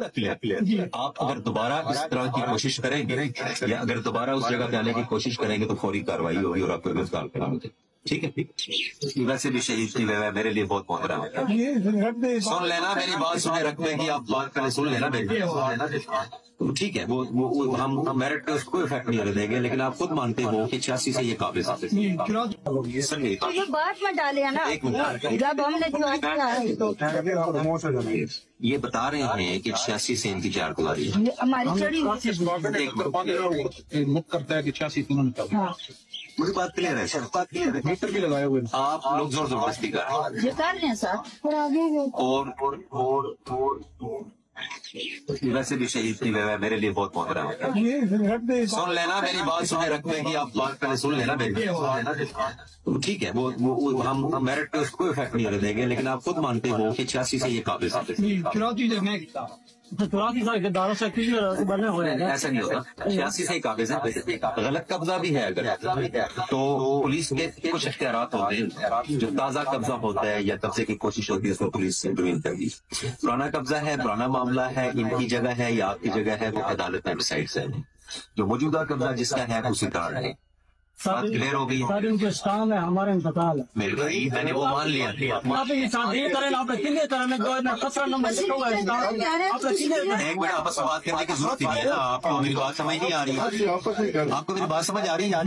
बड़ा क्लियर। आप अगर दोबारा इस तरह की कोशिश करेंगे या अगर दोबारा उस जगह पे आने की कोशिश करेंगे तो फौरी कार्रवाई होगी और आपको गिरफ्तार करेंगे। ठीक है। वैसे भी शहीद की मेरे लिए बहुत मुहर्रम है। सुन लेना मेरी बात, सुने रखने की आप बात पहले सुन लेना मेरी। ठीक है, वो हम मेरिट पे उसको इफेक्ट नहीं होने देंगे, लेकिन आप खुद मानते हो कि 86 से ये काबिल तो ये बात में डाले है ना, जब हमने ये बता रहे हैं कि 86 से इनकी चार गुजारी है हमारी चढ़ी मुक्त करता है कि 86 मुझे बात क्लियर है सर, बात क्लियर है। मीटर भी लगाए हुए आप लोग जोर जबरदस्ती कर रहे हैं, ये कर रहे हैं सर। और वैसे भी शहीद की मेरे लिए बहुत मुहर्रम है। सुन लेना मेरी बात, सुने रखने की आप बात पहले सुन लेना मेरी। ठीक है, वो हम मेरिट पे उसको इफेक्ट नहीं होने देंगे, लेकिन आप खुद मानते हो कि 86 से ये काबिल ऐसा नहीं होता। 86 से ही काबिल है। गलत कब्जा भी है अगर तो पुलिस के कुछ इख्तियारात होते हैं, जो ताजा कब्जा होता है या कब्जे की कोशिश होती है उसमें पुलिस इंटरवीन करती है। पुराना कब्जा है, पुराना मामला है, इनकी जगह है या आपकी जगह है, वो अदालत में डिसाइड है। जो मौजूदा कब्जा जिसका है उसी कार्ड है। बात क्लियर हो गई है। सर इनके स्टाम है, हमारे अस्पताल है। मेरे भाई मैंने वो मान लिया। एक मिनट आपस में बात करने की जरूरत ही नहीं है ना, आपको मेरी बात समझ नहीं आ रही। आपको मेरी बात समझ आ रही है?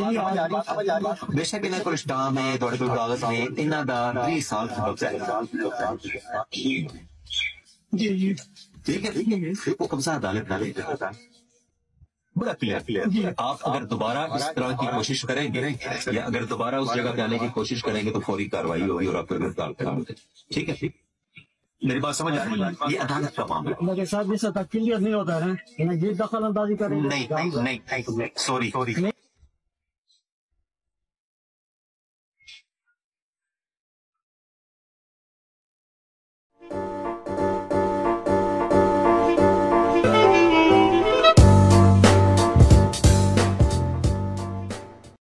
बेशक इन्हें कोई स्टाम है, थोड़े कोई कागज में इन्ना दा 20 साल जी ठीक है, वो कब्जा अदालत डालेगा। बड़ा क्लियर। आप अगर दोबारा इस तरह की कोशिश करेंगे या अगर दोबारा उस जगह पे आने की कोशिश करेंगे तो फौरी कार्रवाई होगी और आपको गिरफ्तार करेंगे। ठीक है, मेरी बात समझ आ रही है? ये अदालत का मामला मेरे साथ जिस तक क्लियर नहीं होता है ये दखल अंदाजी करेंगे। नहीं, सॉरी